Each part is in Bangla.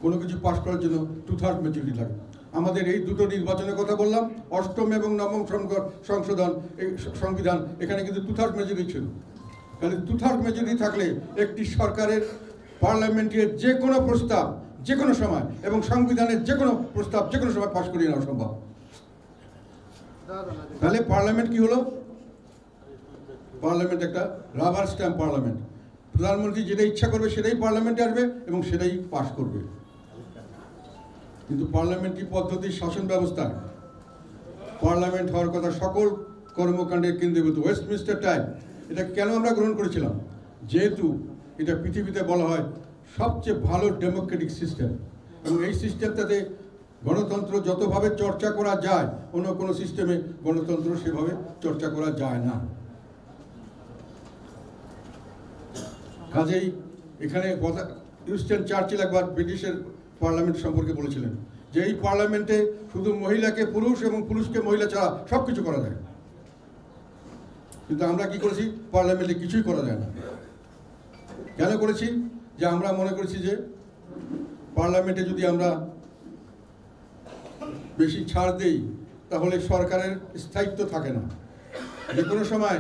কোনো কিছু পাশ করার জন্য 2/3 মেজরিটি লাগে। আমাদের এই দুটো নির্বাচনের কথা বললাম, অষ্টম এবং নবম সংশোধন এই সংবিধান, এখানে কিন্তু 2/3 মেজরিটি ছিল। তাহলে 2/3 মেজরিটি থাকলে একটি সরকারের পার্লামেন্টের যে কোনো প্রস্তাব যে কোনো সময় এবং সংবিধানের যে কোনো প্রস্তাব যে কোনো সময় পাশ করিয়ে নেওয়া সম্ভব। তাহলে পার্লামেন্ট কি হলো? পার্লামেন্ট একটা রাবার স্ট্যাম্প পার্লামেন্ট। প্রধানমন্ত্রী যেটা ইচ্ছা করবে সেটাই পার্লামেন্টে আসবে এবং সেটাই পাশ করবে। কিন্তু পার্লামেন্টারি পদ্ধতির শাসন ব্যবস্থায় পার্লামেন্ট হওয়ার কথা সকল কর্মকাণ্ডের কেন্দ্রীভূত ওয়েস্টমিনস্টার টাইপ, এটা কেন আমরা গ্রহণ করেছিলাম? যেহেতু এটা পৃথিবীতে বলা হয় সবচেয়ে ভালো ডেমোক্রেটিক সিস্টেম, এবং এই সিস্টেমটাতে গণতন্ত্র যতভাবে চর্চা করা যায় অন্য কোনো সিস্টেমে গণতন্ত্র সেভাবে চর্চা করা যায় না। কাজেই এখানে উইনস্টন চার্চিল একবার ব্রিটিশের পার্লামেন্ট সম্পর্কে বলেছিলেন যে এই পার্লামেন্টে শুধু মহিলাকে পুরুষ এবং পুরুষকে মহিলা ছাড়া সব কিছু করা যায়। কিন্তু আমরা কি করেছি? পার্লামেন্টে কিছুই করা যায় না। কেন করেছি? যে আমরা মনে করেছি যে পার্লামেন্টে যদি আমরা বেশি ছাড় দেই তাহলে সরকারের স্থায়িত্ব থাকে না। যে কোনো সময়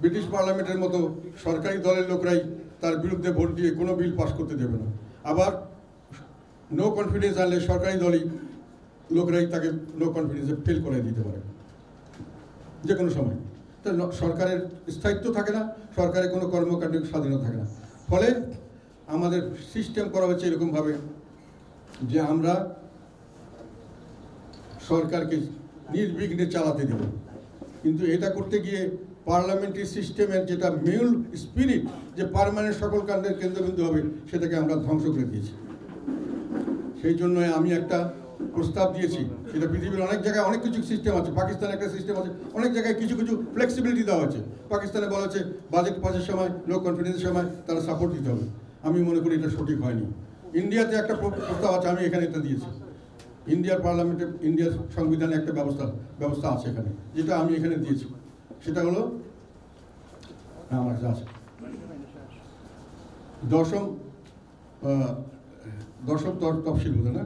ব্রিটিশ পার্লামেন্টের মতো সরকারি দলের লোকরাই তার বিরুদ্ধে ভোট দিয়ে কোনো বিল পাস করতে দেবে না। আবার নো কনফিডেন্স আনলে সরকারি দলই লোকরাই তাকে নো কনফিডেন্সে ফেল করে দিতে পারে যে কোনো সময়। তো সরকারের স্থায়িত্ব থাকে না, সরকারের কোনো কর্মকাণ্ডের স্বাধীনতা থাকে না। ফলে আমাদের সিস্টেম করা হচ্ছে এরকমভাবে যে আমরা সরকারকে নির্বিঘ্নে চালাতে দেব। কিন্তু এটা করতে গিয়ে পার্লামেন্টারি সিস্টেমের যেটা মূল স্পিরিট, যে পার্মানেন্ট সকল কাণ্ডের কেন্দ্রবিন্দু হবে, সেটাকে আমরা ধ্বংস করে দিয়েছি। সেই জন্য আমি একটা প্রস্তাব দিয়েছি। এটা পৃথিবীর অনেক জায়গায় অনেক কিছু সিস্টেম আছে, পাকিস্তানে একটা সিস্টেম আছে, অনেক জায়গায় কিছু কিছু ফ্লেক্সিবিলিটি দেওয়া হচ্ছে। পাকিস্তানে বলা হচ্ছে বাজেট পাসের সময়, নো কনফিডেন্সের সময় তারা সাপোর্ট দিতে হবে। আমি মনে করি এটা সঠিক হয়নি। ইন্ডিয়াতে একটা প্রস্তাব আছে, আমি এখানে এটা দিয়েছি। ইন্ডিয়ার পার্লামেন্টে, ইন্ডিয়ার সংবিধানে একটা ব্যবস্থা আছে এখানে, যেটা আমি এখানে দিয়েছি। সেটা হলো আমার কাছে আছে দশম তফসিল বোধ না,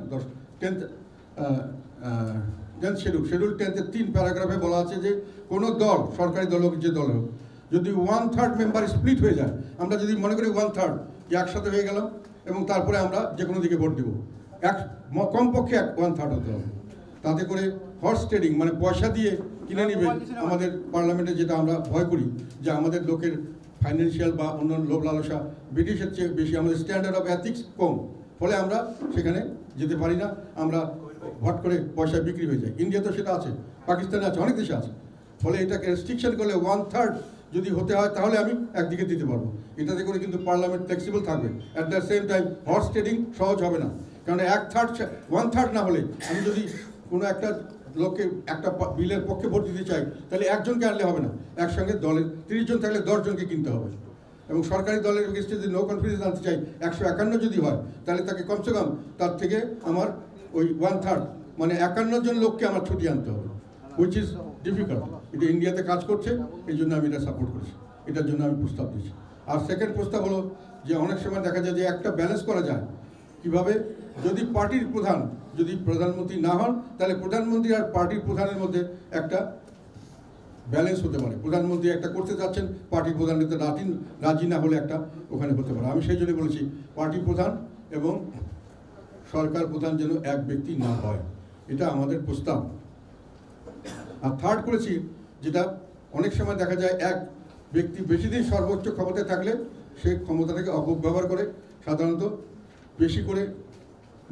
10th শিডিউল 10th 3 প্যারাগ্রাফে বলা আছে যে কোনো দল, সরকারি দল হোক যে দল হোক, যদি 1/3 মেম্বার স্প্লিট হয়ে যায়, আমরা যদি মনে করি 1/3 যে একসাথে হয়ে গেলাম এবং তারপরে আমরা যে কোনো দিকে ভোট দেবো, কমপক্ষে 1/3 হতে হবে। তাতে করে হর্স ট্রেডিং, মানে পয়সা দিয়ে কিনে নিবে আমাদের পার্লামেন্টে, যেটা আমরা ভয় করি যে আমাদের লোকের ফাইন্যান্সিয়াল বা অন্যান্য লোভ লালসা ব্রিটিশের চেয়ে বেশি, আমাদের স্ট্যান্ডার্ড অফ এথিক্স কম, ফলে আমরা সেখানে যেতে পারি না, আমরা ভট করে পয়সা বিক্রি হয়ে যায়। ইন্ডিয়াতে সেটা আছে, পাকিস্তানে আছে, অনেক দেশে আছে। ফলে এটাকে রেস্ট্রিকশন করলে 1/3 যদি হতে হয় তাহলে আমি একদিকে দিতে পারবো। এটাতে করে কিন্তু পার্লামেন্ট ফ্লেক্সিবল থাকবে। At the same time horse trading সহজ হবে না, কারণ 1/3 না হলে আমি যদি কোনো একটা লোককে একটা বিলের পক্ষে ভোট দিতে চাই, তাহলে একজনকে আনলে হবে না, একসঙ্গে দলের 30 জন থাকলে 10 জনকে কিনতে হবে। এবং সরকারি দলের এগেইনস্টে যদি নো কনফিডেন্স আনতে চাই 151 যদি হয়, তাহলে তাকে কমসে কম তার থেকে আমার ওই 1/3 মানে 51 জন লোককে আমার ছুটি আনতে হবে, হুইচ ইজ ডিফিকাল্ট। এটা ইন্ডিয়াতে কাজ করছে, এই জন্য আমি এটা সাপোর্ট করছি, এটার জন্য আমি প্রস্তাব দিচ্ছি। আর সেকেন্ড প্রস্তাব হলো যে অনেক সময় দেখা যায় যে একটা ব্যালেন্স করা যায় কিভাবে, যদি পার্টির প্রধান যদি প্রধানমন্ত্রী না হন, তাহলে প্রধানমন্ত্রী আর পার্টির প্রধানের মধ্যে একটা ব্যালেন্স হতে পারে। প্রধানমন্ত্রী একটা করতে যাচ্ছেন, পার্টির প্রধান রাজি না হলে একটা ওখানে হতে পারে। আমি সেই জন্য বলেছি পার্টি প্রধান এবং সরকার প্রধান যেন এক ব্যক্তি না হয়, এটা আমাদের প্রস্তাব। আর থার্ড করেছি, যেটা অনেক সময় দেখা যায় এক ব্যক্তি বেশি দিন সর্বোচ্চ ক্ষমতায় থাকলে সে ক্ষমতাটাকে অপব্যবহার করে, সাধারণত বেশি করে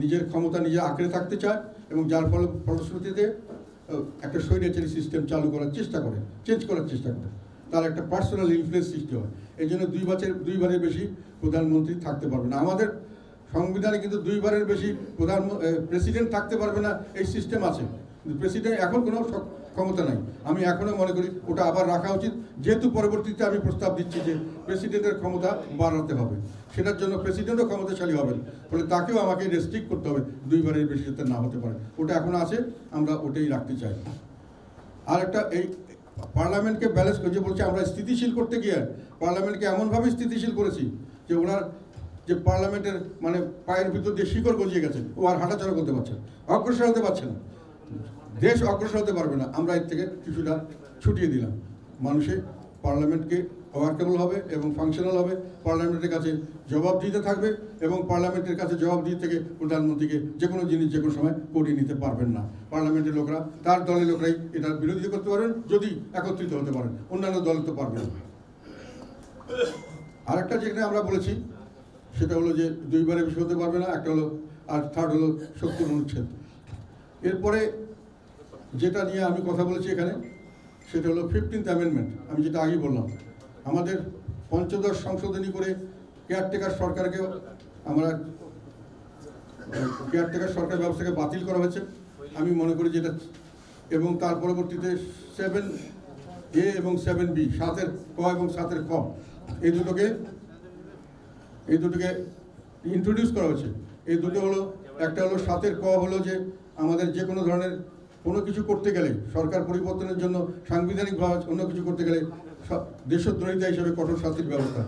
নিজের ক্ষমতা নিজে আঁকড়ে থাকতে চায় এবং যার ফলশ্রুতিতে একটা স্বৈরাচারী সিস্টেম চালু করার চেষ্টা করে, চেঞ্জ করার চেষ্টা করে, তার একটা পার্সোনাল ইনফ্লুয়েন্স সৃষ্টি হয়। এই জন্য দুইবারের বেশি প্রধানমন্ত্রী থাকতে পারবে না। আমাদের সংবিধানে কিন্তু 2বারের বেশি প্রেসিডেন্ট থাকতে পারবে না, এই সিস্টেম আছে। কিন্তু প্রেসিডেন্ট এখন কোনো ক্ষমতা নাই। আমি এখনও মনে করি ওটা আবার রাখা উচিত, যেহেতু পরবর্তীতে আমি প্রস্তাব দিচ্ছি যে প্রেসিডেন্টের ক্ষমতা বাড়াতে হবে, সেটার জন্য প্রেসিডেন্টও ক্ষমতাশালী হবেন, ফলে তাকেও আমাকে রেস্ট্রিক্ট করতে হবে, 2বারের বেশি যাতে না হতে পারে। ওটা এখনও আছে, আমরা ওটাই রাখতে চাই। আর একটা এই পার্লামেন্টকে ব্যালেন্স করে, যে বলছে আমরা স্থিতিশীল করতে গিয়ে পার্লামেন্টকে এমনভাবে স্থিতিশীল করেছি যে ওনার যে পার্লামেন্টের মানে পায়ের ভিতর দিয়ে শিকড় গজিয়ে গেছে, ও আর হাঁটাচলা করতে পারছে না, অগ্রসর হতে পারছে না, দেশ অগ্রসর হতে পারবে না। আমরা এর থেকে কিছুটা ছুটিয়ে দিলাম, মানুষে পার্লামেন্টকে ওয়ার্কেবল হবে এবং ফাংশনাল হবে, পার্লামেন্টের কাছে জবাব দিতে থাকবে এবং পার্লামেন্টের কাছে জবাব দিয়ে থেকে প্রধানমন্ত্রীকে যে কোনো জিনিস যে কোনো সময় করিয়ে নিতে পারবেন না। পার্লামেন্টের লোকরা, তার দলের লোকরাই এটার বিরোধিতা করতে পারেন যদি একত্রিত হতে পারেন, অন্যান্য দল তো পারবেন না। আরেকটা যেখানে আমরা বলেছি সেটা হলো যে দুইবারে বেশি হতে পারবে না, একটা হলো, আর থার্ড হলো 70 অনুচ্ছেদ। এরপরে যেটা নিয়ে আমি কথা বলেছি এখানে সেটা হলো 15th অ্যামেন্ডমেন্ট। আমি যেটা আগেই বললাম, আমাদের পঞ্চদশ সংশোধনী করে কেয়ারটেকার সরকারকে আমরা কেয়ারটেকার সরকার ব্যবস্থাকে বাতিল করা হয়েছে। আমি মনে করি যেটা, এবং তার পরবর্তীতে 7A এবং 7B, 7 ক এবং 7 ক, এই দুটোকে ইন্ট্রোডিউস করা হয়েছে। এই দুটো হলো, একটা হলো 7 ক হলো যে আমাদের যে কোনো ধরনের কোনো কিছু করতে গেলে, সরকার পরিবর্তনের জন্য সাংবিধানিকভাবে অন্য কিছু করতে গেলে দেশদ্রোহিতা হিসেবে কঠোর শাস্তির ব্যবস্থা।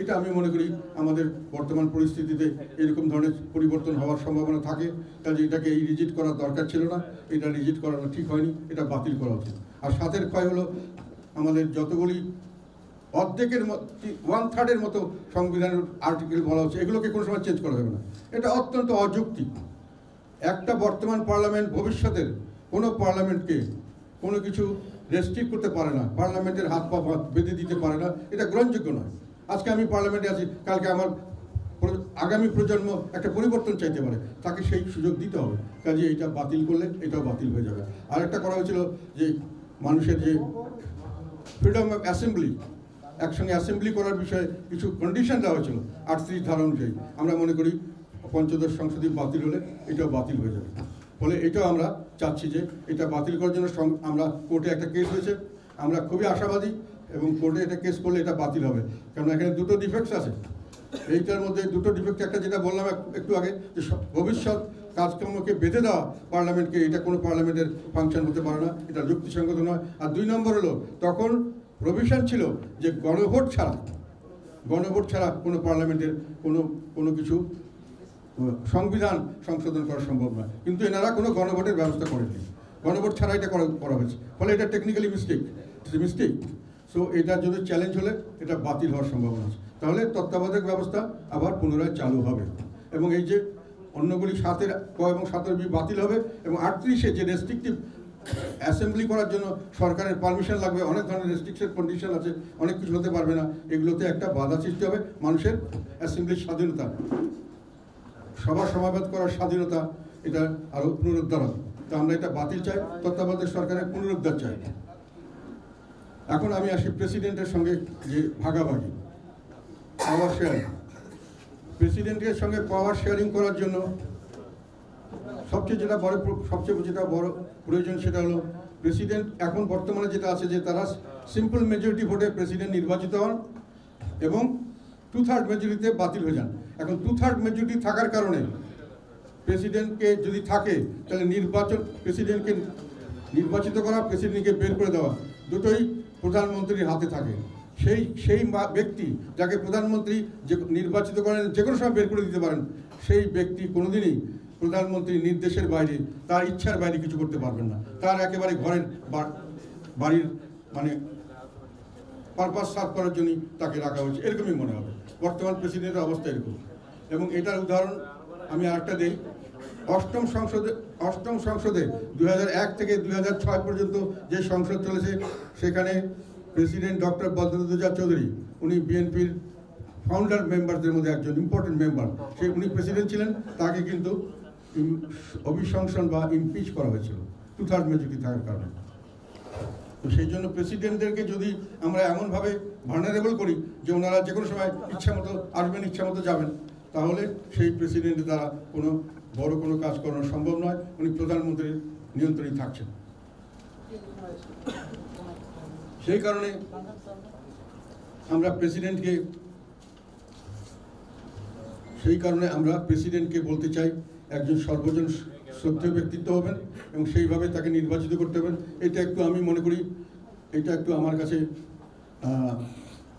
এটা আমি মনে করি আমাদের বর্তমান পরিস্থিতিতে এরকম ধরনের পরিবর্তন হওয়ার সম্ভাবনা থাকে, কাজে এটাকে এই রিজিট করার দরকার ছিল না, এটা রিজিট করানো ঠিক হয়নি, এটা বাতিল করা উচিত। আর 7 ক হলো আমাদের যতগুলি অর্ধেকের 1/3 মতো সংবিধানের আর্টিকেল বলা হচ্ছে, এগুলোকে কোনো সময় চেঞ্জ করা যাবে না। এটা অত্যন্ত অযৌক্তিক। একটা বর্তমান পার্লামেন্ট ভবিষ্যতের কোনো পার্লামেন্টকে কোনো কিছু রেস্ট্রিক্ট করতে পারে না, পার্লামেন্টের হাত পা বেঁধে দিতে পারে না, এটা গ্রহণযোগ্য নয়। আজকে আমি পার্লামেন্টে আছি, কালকে আমার আগামী প্রজন্ম একটা পরিবর্তন চাইতে পারে, তাকে সেই সুযোগ দিতে হবে। কাজে এটা বাতিল করলে এটাও বাতিল হয়ে যাবে। আর একটা করা হয়েছিল যে মানুষের যে ফ্রিডম অফ অ্যাসেম্বলি, একসঙ্গে অ্যাসেম্বলি করার বিষয়ে কিছু কন্ডিশন দেওয়া হয়েছিল 38 ধারা অনুযায়ী। আমরা মনে করি পঞ্চদশ সংশোধনী বাতিল হলে এটাও বাতিল হয়ে যাবে। ফলে এটাও আমরা চাচ্ছি যে এটা বাতিল করার জন্য আমরা কোর্টে একটা কেস হয়েছে, আমরা খুবই আশাবাদী এবং কোর্টে এটা কেস করলে এটা বাতিল হবে। কারণ এখানে দুটো ডিফেক্টস আছে, এইটার মধ্যে দুটো ডিফেক্ট, একটা যেটা বললাম একটু আগে যে ভবিষ্যৎ কাজকর্মকে বেঁধে দেওয়া পার্লামেন্টকে, এটা কোনো পার্লামেন্টের ফাংশন হতে পারে না, এটা যুক্তিসঙ্গত নয়। আর 2 নম্বর হলো, তখন প্রভিশন ছিল যে গণভোট ছাড়া কোনো পার্লামেন্টের কোনো কিছু সংবিধান সংশোধন করা সম্ভব নয়। কিন্তু এনারা কোনো গণভোটের ব্যবস্থা করেননি, গণভোট ছাড়া এটা করা হয়েছে। ফলে এটা টেকনিক্যালি মিস্টেক। সো এটার জন্য চ্যালেঞ্জ হলে এটা বাতিল হওয়ার সম্ভাবনা আছে। তাহলে তত্ত্বাবধায়ক ব্যবস্থা আবার পুনরায় চালু হবে এবং এই যে অন্যগুলি 7 ক এবং 7 বি বাতিল হবে এবং 38 যে রেস্ট্রিকটিভ অ্যাসেম্বলি করার জন্য সরকারের পারমিশন লাগবে, অনেক ধরনের রেস্ট্রিকশন কন্ডিশন আছে, অনেক কিছু হতে পারবে না, এগুলোতে একটা বাধা সৃষ্টি হবে। মানুষের অ্যাসেম্বলির স্বাধীনতা, সভা সমাবেশ করার স্বাধীনতা, এটা আরও পুনরুদ্ধার হবে। তো আমরা এটা বাতিল চাই, তত্ত্বাবধায়ক সরকারের পুনরুদ্ধার চাই। এখন আমি আসি প্রেসিডেন্টের সঙ্গে যে ভাগাভাগি, পাওয়ার শেয়ারিং। প্রেসিডেন্টের সঙ্গে পাওয়ার শেয়ারিং করার জন্য সবচেয়ে যেটা বড় প্রয়োজন সেটা হলো, প্রেসিডেন্ট এখন বর্তমানে যেটা আছে যে তারা সিম্পল মেজরিটি ভোটে প্রেসিডেন্ট নির্বাচিত হন এবং 2/3 মেজরিটিতে বাতিল হয়ে যান। এখন 2/3 মেজরিটি থাকার কারণে প্রেসিডেন্টকে যদি থাকে তাহলে প্রেসিডেন্টকে নির্বাচিত করা, প্রেসিডেন্টকে বের করে দেওয়া, দুটোই প্রধানমন্ত্রীর হাতে থাকে। সেই ব্যক্তি যাকে প্রধানমন্ত্রী যে নির্বাচিত করেন, যে কোনো সময় বের করে দিতে পারেন, সেই ব্যক্তি কোনোদিনই প্রধানমন্ত্রীর নির্দেশের বাইরে, তার ইচ্ছার বাইরে কিছু করতে পারবেন না। তার একেবারে ঘরের বাড়ির মানে পারপাস সার্ভ করার জন্যই তাকে রাখা হয়েছে, এরকমই মনে হবে। বর্তমান প্রেসিডেন্টের অবস্থা এরকম। এবং এটার উদাহরণ আমি আরেকটা দিই। অষ্টম সংসদে 2001 থেকে 2006 পর্যন্ত যে সংসদ চলেছে, সেখানে প্রেসিডেন্ট ডক্টর বদরুদ্দোজা চৌধুরী, উনি বিএনপির ফাউন্ডার মেম্বারদের মধ্যে একজন ইম্পর্টেন্ট মেম্বার, উনি প্রেসিডেন্ট ছিলেন। তাকে কিন্তু অভিশংসন বা ইমপিচ করা হয়েছিল 2/3 মেজরিটি থাকার কারণে। তো সেই জন্য প্রেসিডেন্টদেরকে যদি আমরা এমনভাবে ভার্নারেবল করি যে ওনারা যে কোনো সময় ইচ্ছামতো আসবেন, ইচ্ছামতো যাবেন, তাহলে সেই প্রেসিডেন্টের দ্বারা বড় কোনো কাজ করানো সম্ভব নয়। উনি প্রধানমন্ত্রীর নিয়ন্ত্রণে থাকছেন। সেই কারণে আমরা প্রেসিডেন্টকে বলতে চাই, একজন সর্বজন শ্রদ্ধেয় ব্যক্তিত্ব হবেন এবং সেইভাবে তাকে নির্বাচিত করতে হবেন। এটা একটু আমি মনে করি, এটা একটু আমার কাছে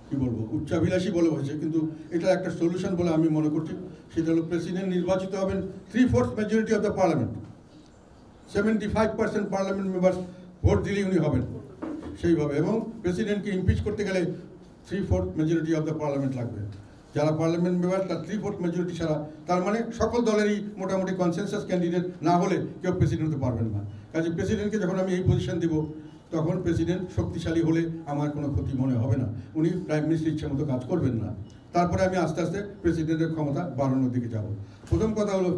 কি বলবো উচ্চাভিলাষী বলে হয়েছে, কিন্তু এটা একটা সলিউশন বলে আমি মনে করছি। সেটা হলো প্রেসিডেন্ট নির্বাচিত হবেন 3/4 majority of the parliament, 75% parliament members vote দিলেই উনি হবেন সেইভাবে। এবং প্রেসিডেন্টকে ইমপিচ করতে গেলে 3/4 মেজরিটি অফ দ্য পার্লামেন্ট লাগবে। যারা পার্লামেন্ট মেম্বার তার 3/4 মেজরিটি ছাড়া, তার মানে সকল দলেরই মোটামুটি কনসেনসাস ক্যান্ডিডেট না হলে কেউ প্রেসিডেন্ট হতে পারবেন না। কাজে প্রেসিডেন্টকে যখন আমি এই পজিশন দিব, তখন প্রেসিডেন্ট শক্তিশালী হলে আমার কোনো ক্ষতি মনে হবে না, উনি প্রাইম মিনিস্টার ইচ্ছা মতো কাজ করবেন না। তারপরে আমি আস্তে আস্তে প্রেসিডেন্টের ক্ষমতা বাড়ানোর দিকে যাব। প্রথম কথা হলো,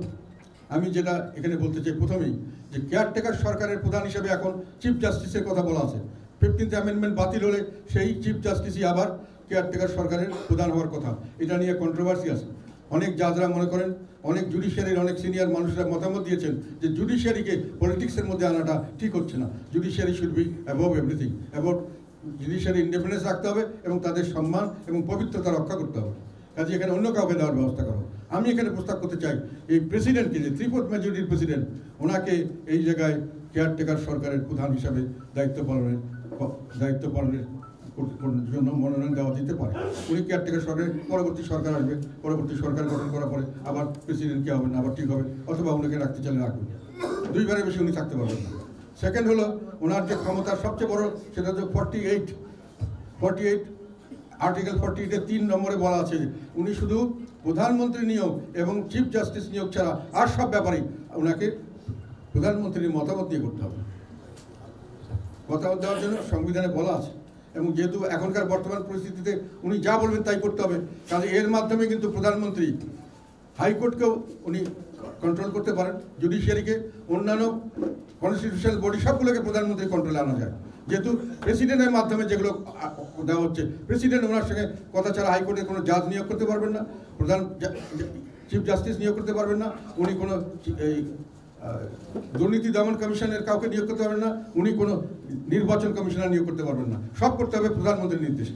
আমি যেটা এখানে বলতে চাই প্রথমেই, যে কেয়ারটেকার সরকারের প্রধান হিসেবে এখন চিফ জাস্টিসের কথা বলা আছে। 15th অ্যামেন্ডমেন্ট বাতিল হলে সেই চিফ জাস্টিসই আবার কেয়ারটেকার সরকারের প্রধান হওয়ার কথা। এটা নিয়ে কন্ট্রোভার্সি আছে। অনেক জাজরা মনে করেন, অনেক জুডিশিয়ারির অনেক সিনিয়র মানুষরা মতামত দিয়েছেন যে জুডিশিয়ারিকে পলিটিক্সের মধ্যে আনাটা ঠিক হচ্ছে না। Judiciary should be above everything, above judiciary independence রাখতে হবে এবং তাদের সম্মান এবং পবিত্রতা রক্ষা করতে হবে। কাজে এখানে অন্য কাউকে দেওয়ার ব্যবস্থা করো। আমি এখানে প্রস্তাব করতে চাই এই প্রেসিডেন্টকে, যে 3/4 মেজরিটির প্রেসিডেন্ট, ওনাকে এই জায়গায় কেয়ারটেকার সরকারের প্রধান হিসাবে দায়িত্ব পালনের জন্য মনোনয়ন দেওয়া দিতে পারে। উনি কেয়ারটেকার সরকারের পরবর্তী সরকার আসবে, পরবর্তী সরকার গঠন করার পরে আবার প্রেসিডেন্ট কে হবেন, আবার ঠিক হবে, অথবা ওনাকে রাখতে চাইলে রাখবেন। দুইবারের বেশি উনি থাকতে পারবেন না। সেকেন্ড হলো, ওনার যে ক্ষমতার সবচেয়ে বড়, সেটা হচ্ছে 48 আর্টিকেল 48-এর 3 নম্বরে বলা আছে যে উনি শুধু প্রধানমন্ত্রী নিয়োগ এবং চিফ জাস্টিস নিয়োগ ছাড়া আর সব ব্যাপারেই ওনাকে প্রধানমন্ত্রীর মতামত দিয়ে করতে হবে। মতামত দেওয়ার জন্য সংবিধানে বলা আছে। এবং যেহেতু এখনকার বর্তমান পরিস্থিতিতে উনি যা বলবেন তাই করতে হবে, কাজে এর মাধ্যমে কিন্তু প্রধানমন্ত্রী হাইকোর্টকেও উনি কন্ট্রোল করতে পারেন, জুডিশিয়ারিকে, অন্যান্য কনস্টিটিউশনাল বডি সবগুলোকে প্রধানমন্ত্রী কন্ট্রোলে আনা যায়। যেহেতু প্রেসিডেন্টের মাধ্যমে যেগুলো দেওয়া হচ্ছে, প্রেসিডেন্ট ওনার সঙ্গে কথা ছাড়া হাইকোর্টে কোনো জাজ নিয়োগ করতে পারবেন না, প্রধান চিফ জাস্টিস নিয়োগ করতে পারবেন না, উনি কোনো এই দুর্নীতি দমন কমিশনের কাউকে নিয়োগ করতে পারবেন না, উনি কোনো নির্বাচন কমিশনার নিয়োগ করতে পারবেন না। সব করতে হবে প্রধানমন্ত্রীর নির্দেশে।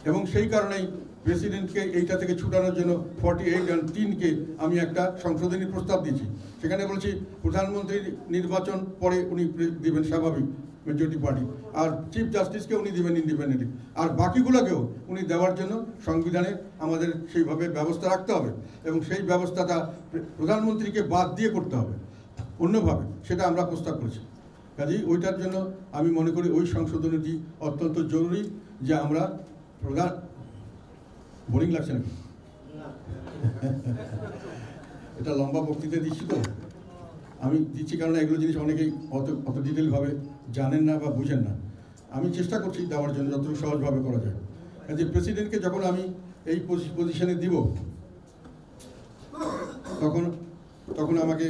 এবং সেই কারণেই প্রেসিডেন্টকে এইটা থেকে ছুটানোর জন্য 48(3)কে আমি একটা সংশোধনী প্রস্তাব দিয়েছি। সেখানে বলছি প্রধানমন্ত্রীর নির্বাচন পরে উনি দিবেন স্বাভাবিক মেজরিটি পার্টি, আর চিফ জাস্টিসকে উনি দিবেন ইন্ডিপেন্ডেন্টলি, আর বাকিগুলোকেও উনি দেওয়ার জন্য সংবিধানে আমাদের সেইভাবে ব্যবস্থা রাখতে হবে। এবং সেই ব্যবস্থাটা প্রধানমন্ত্রীকে বাদ দিয়ে করতে হবে অন্যভাবে, সেটা আমরা প্রস্তাব করেছি। কাজেই ওইটার জন্য আমি মনে করি ওই সংশোধনীটি অত্যন্ত জরুরি, যে আমরা প্রধান বোরিং লাগছে নাকি? এটা লম্বা বক্তৃতা দিচ্ছি তো আমি দিচ্ছি, কারণ এগুলো জিনিস অনেকেই অত ডিটেলভাবে জানেন না বা বুঝেন না। আমি চেষ্টা করছি দেওয়ার জন্য যতটুকু সহজভাবে করা যায়। যে প্রেসিডেন্টকে যখন আমি এই পজিশনে দিব, তখন আমাকে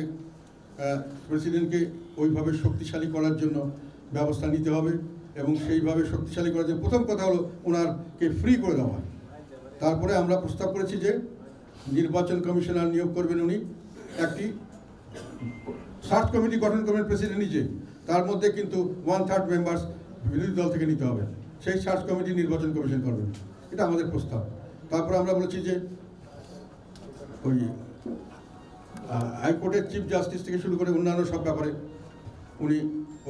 প্রেসিডেন্টকে ওইভাবে শক্তিশালী করার জন্য ব্যবস্থা নিতে হবে। এবং সেইভাবে শক্তিশালী করার জন্য প্রথম কথা হলো ওনারকে ফ্রি করে দেওয়া। তারপরে আমরা প্রস্তাব করেছি যে নির্বাচন কমিশনার নিয়োগ করবেন উনি, একটি সার্চ কমিটি গঠন করবেন প্রেসিডেন্ট নিজে, তার মধ্যে কিন্তু 1/3 মেম্বার্স বিরোধী দল থেকে নিতে হবে, সেই সার্চ কমিটি নির্বাচন কমিশন করবেন। এটা আমাদের প্রস্তাব। তারপরে আমরা বলেছি যে ওই হাইকোর্টের চিফ জাস্টিস থেকে শুরু করে অন্যান্য সব ব্যাপারে উনি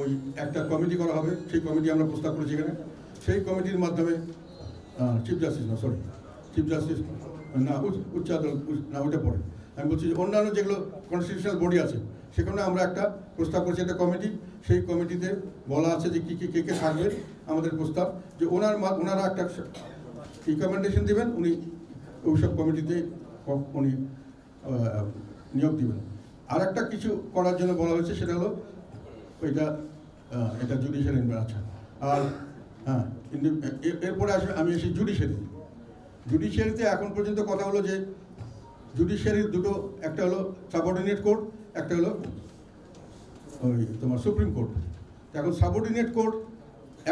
ওই একটা কমিটি করা হবে, সেই কমিটি আমরা প্রস্তাব করেছি এখানে। সেই কমিটির মাধ্যমে চিফ জাস্টিস না, উচ্চ আদালত না, ওইটা পরে আমি বলছি যে অন্যান্য যেগুলো কনস্টিটিউশনাল বডি আছে সেখানে আমরা একটা প্রস্তাব করেছি, একটা কমিটি। সেই কমিটিতে বলা আছে যে কে কে থাকবে। আমাদের প্রস্তাব যে ওনারা একটা রিকমেন্ডেশন দেবেন, উনি ওইসব কমিটিতে উনি নিয়োগ দিবেন। আর একটা কিছু করার জন্য বলা হয়েছে, সেটা হলো এটা জুডিশিয়ারি। আচ্ছা, আর হ্যাঁ, এরপরে আমি এসে জুডিশিয়ারিতে এখন পর্যন্ত কথা হলো যে জুডিশিয়ারির দুটো, একটা হলো সাবঅর্ডিনেট কোর্ট, একটা হলো ওই তোমার সুপ্রিম কোর্ট। এখন সাবঅর্ডিনেট কোর্ট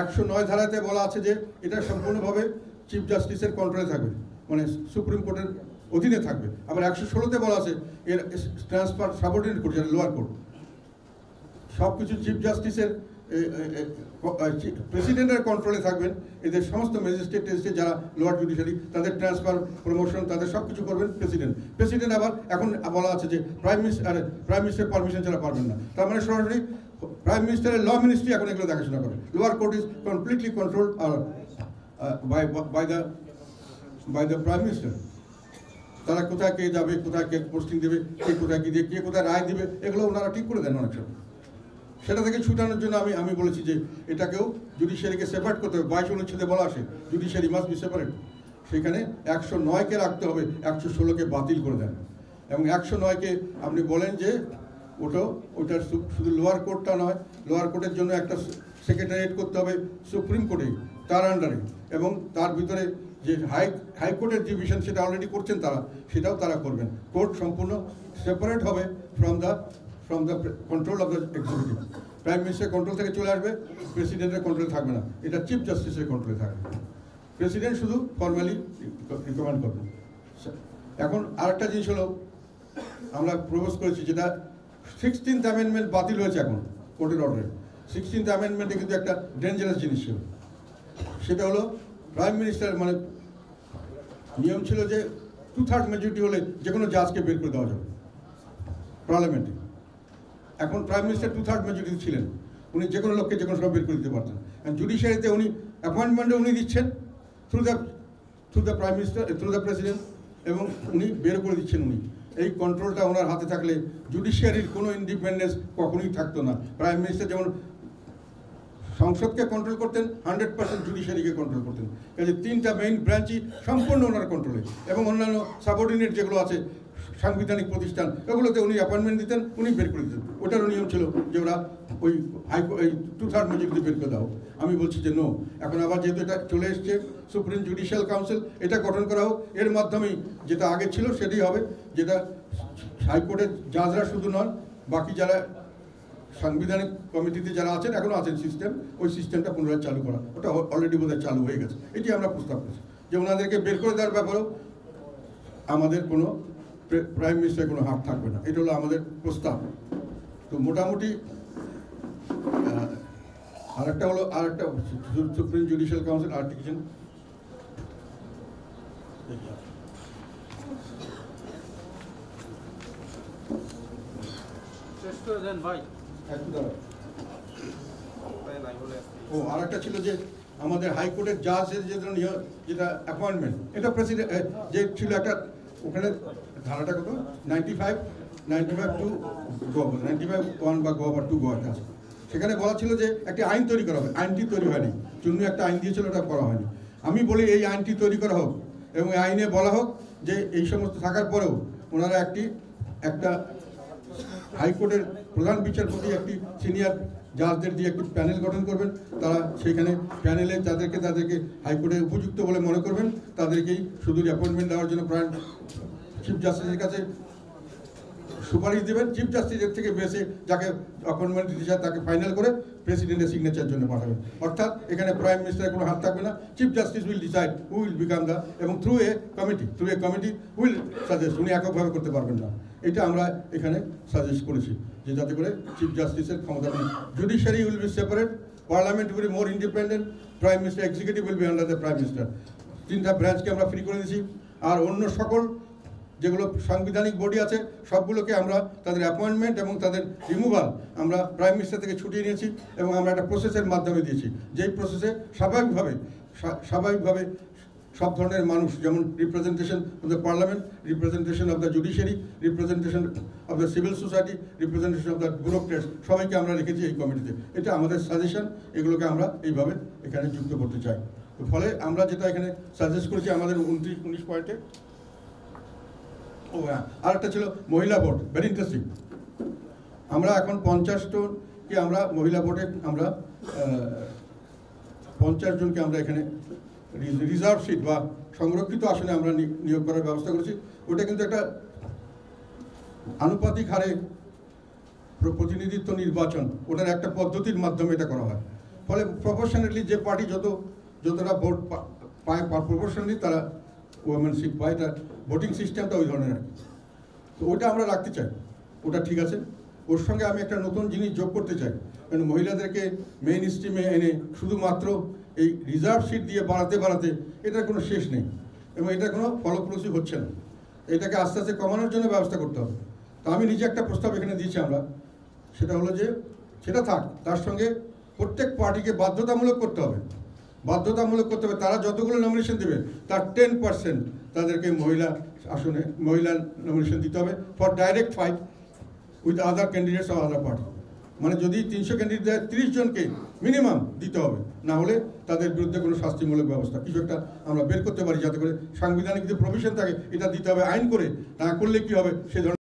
109 ধারাতে বলা আছে যে এটা সম্পূর্ণভাবে চিফ জাস্টিসের কন্ট্রোলে থাকবে, মানে সুপ্রিম কোর্টের অধীনে থাকবে। আবার 116-তে বলা আছে এর ট্রান্সফার সাবঅর্ডিনেট কোর্ট, যেটা লোয়ার কোর্ট। সব কিছু চিফ জাস্টিসের প্রেসিডেন্টের কন্ট্রোলে থাকবেন। এদের সমস্ত ম্যাজিস্ট্রেট যারা লোয়ার জুডিশিয়ারি, তাদের ট্রান্সফার, প্রমোশন, তাদের সব কিছু করবেন প্রেসিডেন্ট। আবার এখন বলা আছে যে প্রাইম মিনিস্টার পারমিশন ছাড়া পারবেন না। তার মানে সরাসরি প্রাইম মিনিস্টারের ল মিনিস্ট্রি এখন এগুলো দেখাশোনা করে। Lower court is completely control are by the prime minister. তারা কোথায় কে যাবে, কোথায় কে পোস্টিং দেবে, কে কোথায় কী দিয়ে, কে কোথায় রায় দেবে, এগুলো ওনারা ঠিক করে দেন অনেক সময়। সেটা থেকে ছুটানোর জন্য আমি বলেছি যে এটাকেও জুডিশিয়ারিকে সেপারেট করতে হবে। 22 অনুচ্ছেদে বলা আসে জুডিশিয়ারি মাস্ট বি সেপারেট। সেখানে 109কে রাখতে হবে, 116কে বাতিল করে দেন। এবং 109কে আপনি বলেন যে ওটার শুধু লোয়ার কোর্টটা নয়, লোয়ার কোর্টের জন্য একটা সেক্রেটারিয়েট করতে হবে সুপ্রিম কোর্টে, তার আন্ডারে, এবং তার ভিতরে যে হাইকোর্টের যে ডিভিশন সেটা অলরেডি করছেন তারা, সেটাও তারা করবেন। কোর্ট সম্পূর্ণ সেপারেট হবে from the control of the executive. Prime minister control থেকে চলে আসবে, প্রেসিডেন্টের কন্ট্রোলে থাকবে না, এটা চিফ জাস্টিসের কন্ট্রোলে থাকবে। প্রেসিডেন্ট শুধু ফর্মালি রিকমেন্ড করবে। এখন আরেকটা জিনিস হলো, আমরা প্রপোজ করেছি যেটা 16th অ্যামেন্ডমেন্ট বাতিল হয়েছে এখন কোর্টের অর্ডারে। 16th অ্যামেন্ডমেন্টে কিন্তু একটা ডেঞ্জারাস জিনিস ছিল, সেটা হলো প্রাইম মিনিস্টার মানে নিয়ম ছিল যে 2/3 মেজরিটি হলে যে কোনো জাজকে বের করে দেওয়া যাবে পার্লামেন্টে। এখন প্রাইম মিনিস্টার 2/3 মেজরিটি ছিলেন, উনি যে কোনো লোককে যে কোনো সময় বের করে দিতে পারতেন। জুডিশিয়ারিতে উনি অ্যাপয়েন্টমেন্টে উনি দিচ্ছেন through the prime minister, through the president, এবং উনি বের করে দিচ্ছেন উনি। এই কন্ট্রোলটা ওনার হাতে থাকলে জুডিশিয়ারির কোনো ইন্ডিপেন্ডেন্স কখনোই থাকতো না। প্রাইম মিনিস্টার যেমন সংসদকে কন্ট্রোল করতেন, 100% জুডিশিয়ারিকে কন্ট্রোল করতেন। কাজে 3টা মেইন ব্রাঞ্চই সম্পূর্ণ ওনার কন্ট্রোলে, এবং অন্যান্য সাবঅর্ডিনেট যেগুলো আছে সাংবিধানিক প্রতিষ্ঠান, ওগুলোতে উনি অ্যাপয়েন্টমেন্ট দিতেন, উনি বের করে দিতেন। ওটারও নিয়ম ছিল যে ওরা ওই 2/3 মেজরিটি বের করে দাও। আমি বলছি যে নো, এখন আবার যেহেতু এটা চলে এসছে সুপ্রিম জুডিশিয়াল কাউন্সিল, এটা গঠন করা হোক। এর মাধ্যমেই যেটা আগে ছিল সেটাই হবে, যেটা হাইকোর্টের জাজরা শুধু নন, বাকি যারা সাংবিধানিক কমিটিতে যারা আছেন, এখনও আছেন সিস্টেম, ওই সিস্টেমটা পুনরায় চালু করা। ওটা অলরেডি বোধহয় চালু হয়ে গেছে। এটি আমরা প্রস্তাব করছি যে ওনাদেরকে বের করে দেওয়ার ব্যাপারেও আমাদের কোনো প্রাইম মিনিস্টারের কোনো হাত থাকবে না। এটা হলো আমাদের প্রস্তাব। তো মোটামুটি আরেকটা সুপ্রিম জুডিশিয়াল কাউন্সিল আর্টিকেল আরেকটা ছিল যে আমাদের হাইকোর্টের জাজের যেটা অ্যাপয়েন্টমেন্ট, এটা প্রেসিডেন্ট যে ছিল একটা, ওখানে ধারাটা কত 95(1) বা (2) আছে। সেখানে বলা ছিল যে একটি আইন তৈরি করা হবে। আইনটি তৈরি হয়নি, চুন্নু একটা আইন দিয়েছিল, ওটা করা হয়নি। আমি বলি এই আইনটি তৈরি করা হোক, এবং এই আইনে বলা হোক যে এই সমস্ত থাকার পরেও ওনারা একটা হাইকোর্টের প্রধান বিচারপতি একটি সিনিয়র জাজদের দিয়ে একটি প্যানেল গঠন করবেন। তারা সেইখানে প্যানেলে তাদেরকে হাইকোর্টে উপযুক্ত বলে মনে করবেন, তাদেরকেই শুধু অ্যাপয়েন্টমেন্ট দেওয়ার জন্য প্রায় চিফ জাস্টিসের কাছে সুপারিশ দেবেন। চিফ জাস্টিসের থেকে বেশি যাকে অ্যাপয়েন্টমেন্ট দিতে চায় তাকে ফাইনাল করে প্রেসিডেন্টের সিগনেচার জন্য পাঠাবেন। অর্থাৎ এখানে প্রাইম মিনিস্টারের কোনো হাত থাকবে না। Chief justice will decide who will become the, এবং through a committee will suggest, উনি এককভাবে করতে পারবেন না। এটা আমরা এখানে সাজেস্ট করেছি যে যাতে করে চিফ জাস্টিসের ক্ষমতা নেই। Judiciary will be separate, parliament will be more independent, prime minister executive will be under the prime minister. 3টা ব্রাঞ্চকে আমরা ফ্রি করে দিয়েছি। আর অন্য সকল যেগুলো সাংবিধানিক বডি আছে সবগুলোকে আমরা তাদের অ্যাপয়েন্টমেন্ট এবং তাদের রিমুভাল আমরা প্রাইম মিনিস্টার থেকে ছুটিয়ে নিয়েছি, এবং আমরা একটা প্রসেসের মাধ্যমে দিয়েছি, যেই প্রসেসে স্বাভাবিকভাবে সব ধরনের মানুষ, যেমন representation of the parliament, representation of the judiciary, representation of the civil society, representation of the bureaucrats, সবাইকে আমরা রেখেছি এই কমিটিতে। এটা আমাদের সাজেশন, এগুলোকে আমরা এইভাবে এখানে যুক্ত করতে চাই। তো ফলে আমরা যেটা এখানে সাজেস্ট করেছি আমাদের 19 পয়েন্টে। হ্যাঁ, আর একটা ছিল মহিলা ভোট, ভেরি ইন্টারেস্টিং। আমরা এখন 50জনকে আমরা মহিলা ভোটে আমরা 50 জনকে আমরা এখানে রিজার্ভ সিট বা সংরক্ষিত আসনে আমরা নিয়োগ করার ব্যবস্থা করেছি। ওটা কিন্তু একটা আনুপাতিক হারে প্রতিনিধিত্ব নির্বাচন, ওটার একটা পদ্ধতির মাধ্যমে এটা করা হয়। ফলে প্রপোর্শনালি যে পার্টি যতটা ভোট পায় প্রপোর্শনালি তারা ওমেনশিপ পায়। এটা ভোটিং সিস্টেমটা ওই ধরনের আর কি। তো ওটা আমরা রাখতে চাই, ওটা ঠিক আছে। ওর সঙ্গে আমি একটা নতুন জিনিস যোগ করতে চাই, কারণ মহিলাদেরকে মেইন স্ট্রিমে এনে শুধুমাত্র এই রিজার্ভ সিট দিয়ে বাড়াতে এটার কোনো শেষ নেই, এবং এটা কোনো ফলপ্রসূ হচ্ছে না। এটাকে আস্তে আস্তে কমানোর জন্য ব্যবস্থা করতে হবে। তো আমি নিজে একটা প্রস্তাব এখানে দিয়েছি আমরা, সেটা হলো যে সেটা থাক, তার সঙ্গে প্রত্যেক পার্টিকে বাধ্যতামূলক করতে হবে বাধ্যতামূলক করতে হবে। তারা যতগুলো নমিনেশন দেবে তার 10% তাদেরকে মহিলা আসনে মহিলা নমিনেশন দিতে হবে for direct fight with other candidates of other party. মানে যদি 300 ক্যান্ডিডেট 30 জনকে মিনিমাম দিতে হবে, না হলে তাদের বিরুদ্ধে কোনো শাস্তিমূলক ব্যবস্থা কিছু একটা আমরা বের করতে পারি, যাতে করে সাংবিধানিক যে প্রভিশন থাকে এটা দিতে হবে আইন করে, না করলে কি হবে সে ধরনের